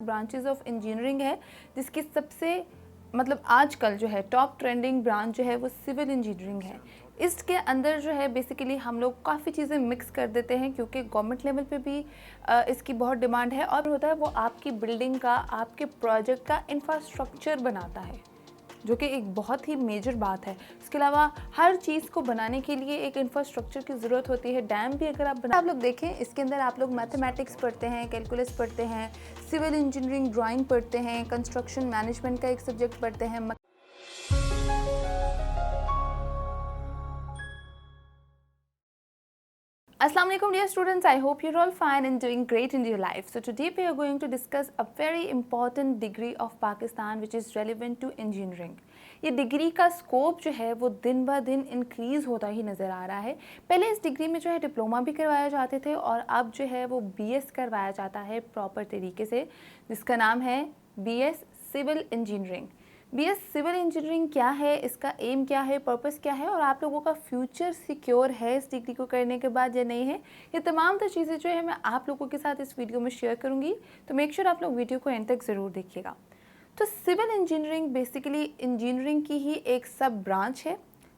Branches of engineering है, जिसकी सबसे आजकल जो है टॉप ट्रेंडिंग ब्रांच जो है वो सिविल इंजीनियरिंग है। इसके अंदर जो है बेसिकली हम लोग काफ़ी चीज़ें मिक्स कर देते हैं क्योंकि गवर्नमेंट लेवल पे भी इसकी बहुत डिमांड है और होता है वो आपकी बिल्डिंग का, आपके प्रोजेक्ट का इंफ्रास्ट्रक्चर बनाता है, जो कि एक बहुत ही मेजर बात है। इसके अलावा हर चीज़ को बनाने के लिए एक इंफ्रास्ट्रक्चर की ज़रूरत होती है। डैम भी अगर आप लोग देखें, इसके अंदर आप लोग मैथमेटिक्स पढ़ते हैं, कैलकुलस पढ़ते हैं, सिविल इंजीनियरिंग ड्राइंग पढ़ते हैं, कंस्ट्रक्शन मैनेजमेंट का एक सब्जेक्ट पढ़ते हैं। Assalamu alaikum dear students, I hope you're all fine and doing great in your life. So today we are going to discuss a very important degree of Pakistan which is relevant to engineering. ये degree का scope जो है वो दिन ब दिन increase होता ही नज़र आ रहा है। पहले इस डिग्री में जो है डिप्लोमा भी करवाए जाते थे और अब जो है वो बीएस करवाया जाता है प्रॉपर तरीके से, जिसका नाम है BS civil engineering. BS civil engineering क्या है, इसका एम क्या है, पर्पस क्या है और आप लोगों का फ्यूचर सिक्योर है इस डिग्री को करने के बाद या नहीं है, ये तमाम तो चीज़ें जो है मैं आप लोगों के साथ इस वीडियो में शेयर करूंगी। तो मेक श्योर आप लोग वीडियो को एंड तक ज़रूर देखिएगा। तो सिविल इंजीनियरिंग बेसिकली इंजीनियरिंग की ही एक सब ब्रांच है।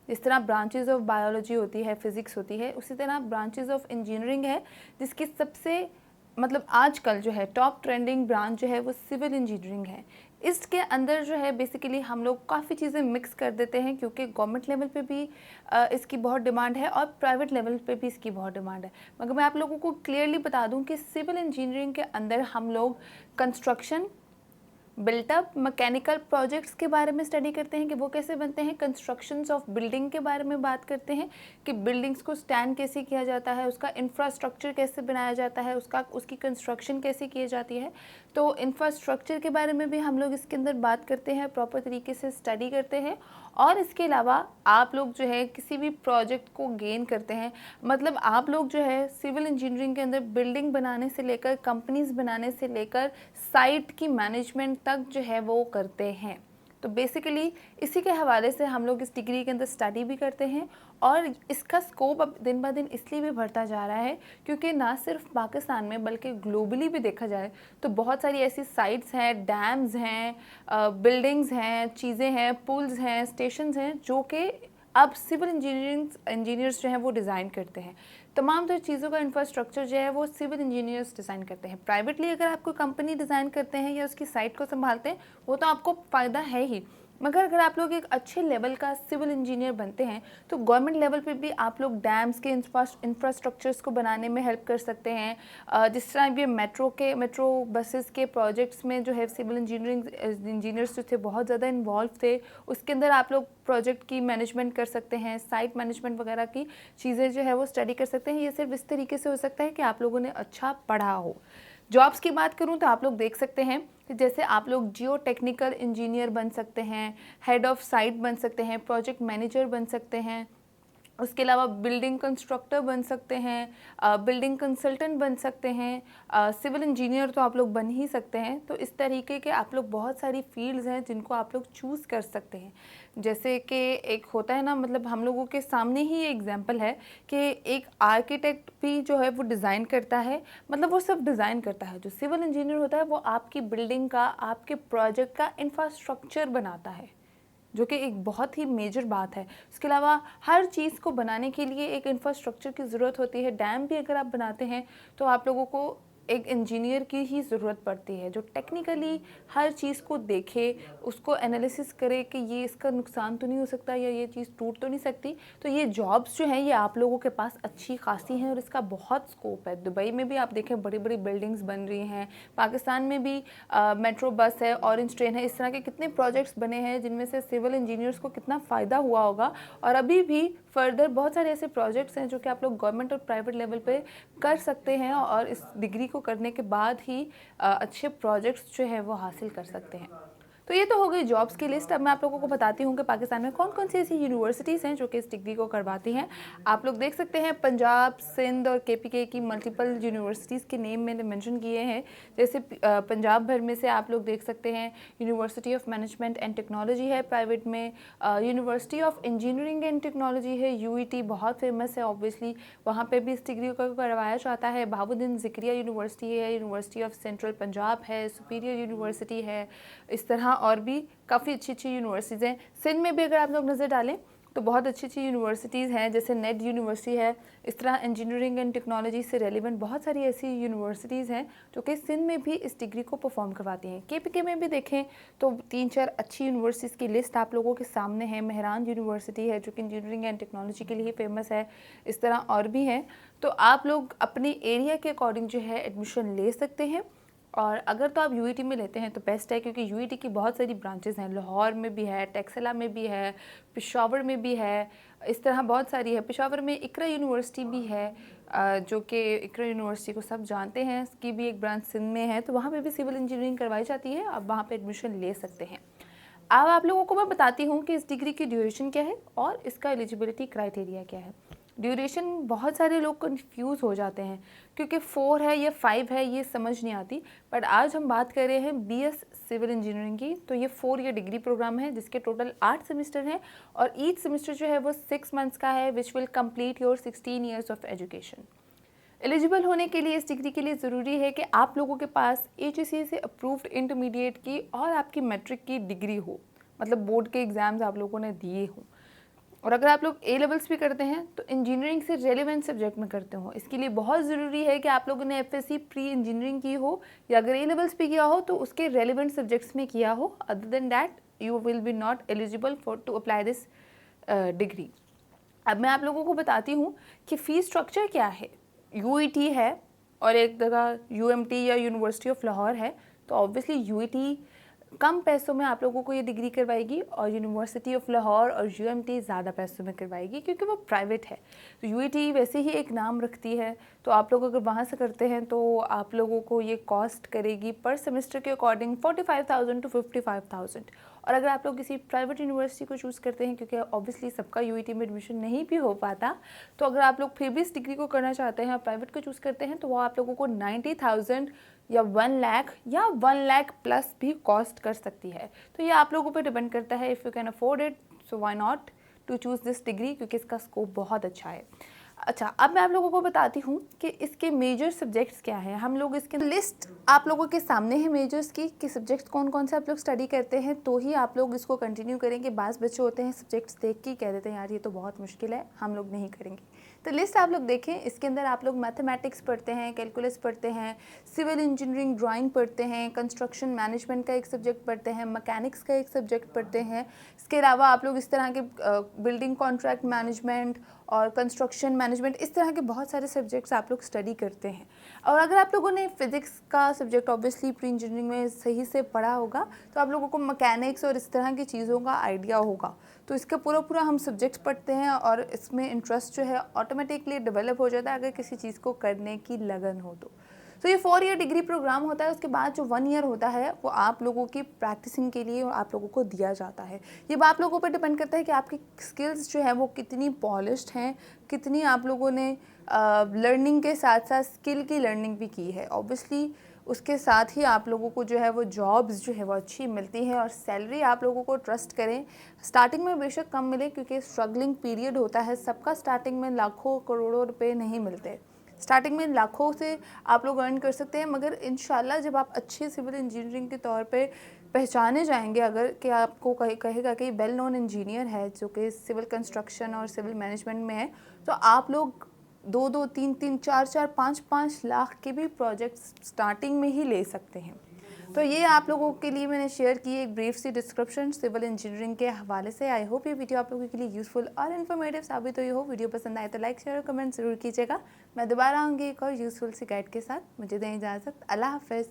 जिस तरह ब्रांचेज ऑफ बायोलॉजी होती है, फिज़िक्स होती है, उसी तरह ब्रांचेज ऑफ इंजीनियरिंग है, जिसकी सबसे आजकल जो है टॉप ट्रेंडिंग ब्रांच जो है वो सिविल इंजीनियरिंग है। इसके अंदर जो है बेसिकली हम लोग काफ़ी चीज़ें मिक्स कर देते हैं क्योंकि गवर्नमेंट लेवल पे भी इसकी बहुत डिमांड है और प्राइवेट लेवल पे भी इसकी बहुत डिमांड है। मगर मैं आप लोगों को क्लियरली बता दूं कि सिविल इंजीनियरिंग के अंदर हम लोग कंस्ट्रक्शन, बिल्टअप, मैकेनिकल प्रोजेक्ट्स के बारे में स्टडी करते हैं कि वो कैसे बनते हैं, कंस्ट्रक्शंस ऑफ बिल्डिंग के बारे में बात करते हैं कि बिल्डिंग्स को स्टैंड कैसे किया जाता है, उसका इंफ्रास्ट्रक्चर कैसे बनाया जाता है, उसकी कंस्ट्रक्शन कैसे की जाती है। तो इंफ्रास्ट्रक्चर के बारे में भी हम लोग इसके अंदर बात करते हैं, प्रॉपर तरीके से स्टडी करते हैं। और इसके अलावा आप लोग जो है किसी भी प्रोजेक्ट को गेन करते हैं, आप लोग जो है सिविल इंजीनियरिंग के अंदर बिल्डिंग बनाने से लेकर, कंपनीज बनाने से लेकर साइट की मैनेजमेंट तक जो है वो करते हैं। तो बेसिकली इसी के हवाले से हम लोग इस डिग्री के अंदर स्टडी भी करते हैं और इसका स्कोप अब दिन ब दिन इसलिए भी बढ़ता जा रहा है क्योंकि ना सिर्फ पाकिस्तान में बल्कि ग्लोबली भी देखा जाए तो बहुत सारी ऐसी साइट्स हैं, डैम्स हैं, बिल्डिंग्स हैं, चीज़ें हैं, पुल्स हैं, स्टेशंस हैं, जो कि अब सिविल इंजीनियर्स जो हैं वो डिज़ाइन करते हैं। तमाम तो चीज़ों का इंफ्रास्ट्रक्चर जो है वो सिविल इंजीनियर्स डिज़ाइन करते हैं। प्राइवेटली अगर आप कोई कंपनी डिज़ाइन करते हैं या उसकी साइट को संभालते हैं, वो तो आपको फ़ायदा है ही, मगर अगर आप लोग एक अच्छे लेवल का सिविल इंजीनियर बनते हैं तो गवर्नमेंट लेवल पे भी आप लोग डैम्स के इंफ्रास्ट्रक्चर्स को बनाने में हेल्प कर सकते हैं। जिस तरह ये मेट्रो बसेस के प्रोजेक्ट्स में जो है सिविल इंजीनियर्स जो थे बहुत ज़्यादा इन्वॉल्व थे, उसके अंदर आप लोग प्रोजेक्ट की मैनेजमेंट कर सकते हैं, साइट मैनेजमेंट वगैरह की चीज़ें जो है वो स्टडी कर सकते हैं। ये सिर्फ इस तरीके से हो सकता है कि आप लोगों ने अच्छा पढ़ा हो। जॉब्स की बात करूं तो आप लोग देख सकते हैं कि जैसे आप लोग जियो टेक्निकल इंजीनियर बन सकते हैं, हेड ऑफ साइट बन सकते हैं, प्रोजेक्ट मैनेजर बन सकते हैं, उसके अलावा बिल्डिंग कंस्ट्रक्टर बन सकते हैं, बिल्डिंग कंसल्टेंट बन सकते हैं, सिविल इंजीनियर तो आप लोग बन ही सकते हैं। तो इस तरीके के आप लोग बहुत सारी फील्ड्स हैं जिनको आप लोग चूज़ कर सकते हैं। जैसे कि एक होता है ना, हम लोगों के सामने ही एग्जांपल है कि एक आर्किटेक्ट भी जो है वो डिज़ाइन करता है, वो सिर्फ डिज़ाइन करता है। जो सिविल इंजीनियर होता है वो आपकी बिल्डिंग का, आपके प्रोजेक्ट का इंफ्रास्ट्रक्चर बनाता है, जो कि एक बहुत ही मेजर बात है। इसके अलावा हर चीज़ को बनाने के लिए एक इंफ्रास्ट्रक्चर की ज़रूरत होती है। डैम भी अगर आप बनाते हैं तो आप लोगों को एक इंजीनियर की ही ज़रूरत पड़ती है जो टेक्निकली हर चीज़ को देखे, उसको एनालिसिस करे कि ये इसका नुकसान तो नहीं हो सकता या ये चीज़ टूट तो नहीं सकती। तो ये जॉब्स जो हैं ये आप लोगों के पास अच्छी खासी हैं और इसका बहुत स्कोप है। दुबई में भी आप देखें बड़ी बड़ी बिल्डिंग्स बन रही हैं, पाकिस्तान में भी मेट्रो बस है, ऑरेंज ट्रेन है, इस तरह के कितने प्रोजेक्ट्स बने हैं जिनमें से सिविल इंजीनियर्स को कितना फ़ायदा हुआ होगा। और अभी भी फर्दर बहुत सारे ऐसे प्रोजेक्ट्स हैं जो कि आप लोग गवर्नमेंट और प्राइवेट लेवल पे कर सकते हैं और इस डिग्री को करने के बाद ही अच्छे प्रोजेक्ट्स जो है वो हासिल कर सकते हैं। तो ये तो हो गई जॉब्स की लिस्ट। अब मैं आप लोगों को बताती हूँ कि पाकिस्तान में कौन कौन सी ऐसी यूनिवर्सिटीज़ हैं जो कि इस डिग्री को करवाती हैं। आप लोग देख सकते हैं पंजाब, सिंध और केपीके की मल्टीपल यूनिवर्सिटीज़ के नेम मैंने मेंशन किए हैं। जैसे पंजाब भर में से आप लोग देख सकते हैं university of management and technology है प्राइवेट में, university of engineering and technology है, यूईटी बहुत फेमस है ऑब्वियसली, वहाँ पे भी इस डिग्री को करवाया जाता है। बहाउद्दीन ज़िक्रिया यूनिवर्सिटी है, यूनिवर्सिटी ऑफ सेंट्रल पंजाब है, सुपीरियर यूनिवर्सिटी है, इस तरह और भी काफ़ी अच्छी अच्छी यूनिवर्सिटीज़ हैं। सिंध में भी अगर आप लोग नज़र डालें तो बहुत अच्छी अच्छी यूनिवर्सिटीज़ हैं, जैसे नेट यूनिवर्सिटी है। इस तरह इंजीनियरिंग एंड टेक्नोलॉजी से रेलिवेंट बहुत सारी ऐसी यूनिवर्सिटीज़ हैं जो कि सिंध में भी इस डिग्री को परफॉर्म करवाती हैं। केपीके में भी देखें तो 3-4 अच्छी यूनिवर्सिटीज़ की लिस्ट आप लोगों के सामने है। मेहरान यूनिवर्सिटी है जो कि इंजीनियरिंग एंड टेक्नोलॉजी के लिए फेमस है। इस तरह और भी हैं। तो आप लोग अपने एरिया के अकॉर्डिंग जो है एडमिशन ले सकते हैं। और अगर तो आप यूईटी में लेते हैं तो बेस्ट है, क्योंकि यूईटी की बहुत सारी ब्रांचेस हैं। लाहौर में भी है, टेक्सला में भी है, पेशावर में भी है, इस तरह बहुत सारी है। पेशावर में इकरा यूनिवर्सिटी भी है, जो कि इकरा यूनिवर्सिटी को सब जानते हैं, इसकी भी एक ब्रांच सिंध में है। तो वहाँ पे भी सिविल इंजीनियरिंग करवाई जाती है, आप वहाँ पे एडमिशन ले सकते हैं। अब आप लोगों को मैं बताती हूँ कि इस डिग्री की ड्यूरेशन क्या है और इसका एलिजिबिलिटी क्राइटेरिया क्या है। ड्यूरेशन बहुत सारे लोग कंफ्यूज हो जाते हैं क्योंकि 4 है या 5 है ये समझ नहीं आती। बट आज हम बात कर रहे हैं बीएस सिविल इंजीनियरिंग की। तो ये 4 ईयर डिग्री प्रोग्राम है जिसके टोटल 8 सेमेस्टर हैं और ईच सेमेस्टर जो है वो 6 मंथ्स का है, which will complete your 16 years of education. Eligible होने के लिए इस डिग्री के लिए ज़रूरी है कि आप लोगों के पास HEC से अप्रूव्ड इंटरमीडिएट की और आपकी मैट्रिक की डिग्री हो, मतलब बोर्ड के एग्ज़ाम्स आप लोगों ने दिए हों। और अगर आप लोग A लेवल्स भी करते हैं तो इंजीनियरिंग से रेलेवेंट सब्जेक्ट में करते हो। इसके लिए बहुत ज़रूरी है कि आप लोगों ने FSC प्री इंजीनियरिंग की हो या अगर A लेवल्स भी किया हो तो उसके रेलेवेंट सब्जेक्ट्स में किया हो। Other than that you will be not eligible for to apply this degree. अब मैं आप लोगों को बताती हूँ कि फ़ीस स्ट्रक्चर क्या है। यूईटी है और एक जगह यूएमटी या यूनिवर्सिटी ऑफ लाहौर है। तो ऑब्वियसली यूईटी कम पैसों में आप लोगों को ये डिग्री करवाएगी और यूनिवर्सिटी ऑफ लाहौर और यूएमटी ज़्यादा पैसों में करवाएगी क्योंकि वो प्राइवेट है। तो यूईटी वैसे ही एक नाम रखती है, तो आप लोग अगर वहाँ से करते हैं तो आप लोगों को ये कॉस्ट करेगी पर सेमेस्टर के अकॉर्डिंग 45,000 to 55,000। और अगर आप लोग किसी प्राइवेट यूनिवर्सिटी को चूज़ करते हैं, क्योंकि ऑब्वियसली सबका यूईटी में एडमिशन नहीं भी हो पाता, तो अगर आप लोग फिर भी इस डिग्री को करना चाहते हैं और प्राइवेट को चूज़ करते हैं तो वो आप लोगों को 90,000 या 1 लाख या 1 लाख प्लस भी कॉस्ट कर सकती है। तो ये आप लोगों पर डिपेंड करता है। If you can afford it so why not to choose this degree, क्योंकि इसका स्कोप बहुत अच्छा है। अच्छा, अब मैं आप लोगों को बताती हूँ कि इसके मेजर सब्जेक्ट्स क्या हैं। हम लोग इसके लिस्ट आप लोगों के सामने है मेजर्स की कि सब्जेक्ट्स कौन कौन से आप लोग स्टडी करते हैं, तो ही आप लोग इसको कंटिन्यू करेंगे। बास बच्चे होते हैं सब्जेक्ट्स देख के कह देते हैं यार ये तो बहुत मुश्किल है, हम लोग नहीं करेंगे। तो लिस्ट आप लोग देखें, इसके अंदर आप लोग मैथमेटिक्स पढ़ते हैं, कैलकुलस पढ़ते हैं, सिविल इंजीनियरिंग ड्राइंग पढ़ते हैं, कंस्ट्रक्शन मैनेजमेंट का एक सब्जेक्ट पढ़ते हैं, मैकेनिक्स का एक सब्जेक्ट पढ़ते हैं। इसके अलावा आप लोग इस तरह के बिल्डिंग कॉन्ट्रैक्ट मैनेजमेंट और कंस्ट्रक्शन मैनेजमेंट, इस तरह के बहुत सारे सब्जेक्ट्स आप लोग स्टडी करते हैं। और अगर आप लोगों ने फिज़िक्स का सब्जेक्ट ऑब्वियसली प्री इंजीनियरिंग में सही से पढ़ा होगा तो आप लोगों को मैकेनिक्स और इस तरह की चीज़ों का आइडिया होगा। तो इसका पूरा हम सब्जेक्ट्स पढ़ते हैं और इसमें इंटरेस्ट जो है ऑटोमेटिकली डेवलप हो जाता है अगर किसी चीज़ को करने की लगन हो तो ये 4 ईयर डिग्री प्रोग्राम होता है। उसके बाद जो 1 ईयर होता है वो आप लोगों की प्रैक्टिसिंग के लिए आप लोगों को दिया जाता है। ये आप लोगों पर डिपेंड करता है कि आपकी स्किल्स जो है वो कितनी पॉलिश्ड हैं, कितनी आप लोगों ने लर्निंग के साथ साथ स्किल की लर्निंग भी की है। ऑब्वियसली उसके साथ ही आप लोगों को जो है वो जॉब्स जो है वो अच्छी मिलती है और सैलरी आप लोगों को ट्रस्ट करें स्टार्टिंग में बेशक कम मिले क्योंकि स्ट्रगलिंग पीरियड होता है सबका। स्टार्टिंग में लाखों करोड़ों रुपए नहीं मिलते, स्टार्टिंग में लाखों से आप लोग अर्न कर सकते हैं, मगर इंशाल्लाह जब आप अच्छे सिविल इंजीनियरिंग के तौर पे पहचाने जाएंगे, अगर कि आपको कहेगा कि वेल नोन इंजीनियर है जो कि सिविल कंस्ट्रक्शन और सिविल मैनेजमेंट में है, तो आप लोग 2-2, 3-3, 4-4, 5-5 लाख के भी प्रोजेक्ट्स स्टार्टिंग में ही ले सकते हैं। तो ये आप लोगों के लिए मैंने शेयर की एक ब्रीफ सी डिस्क्रिप्शन सिविल इंजीनियरिंग के हवाले से। आई होप ये वीडियो आप लोगों के लिए यूज़फुल और इन्फॉर्मेटिव साबित हुई हो। वीडियो पसंद आए तो लाइक शेयर और कमेंट ज़रूर कीजिएगा। मैं दोबारा आऊँगी एक और यूज़फुल सी गाइड के साथ। मुझे दें इजाज़त। अल्लाह हाफ़िज़।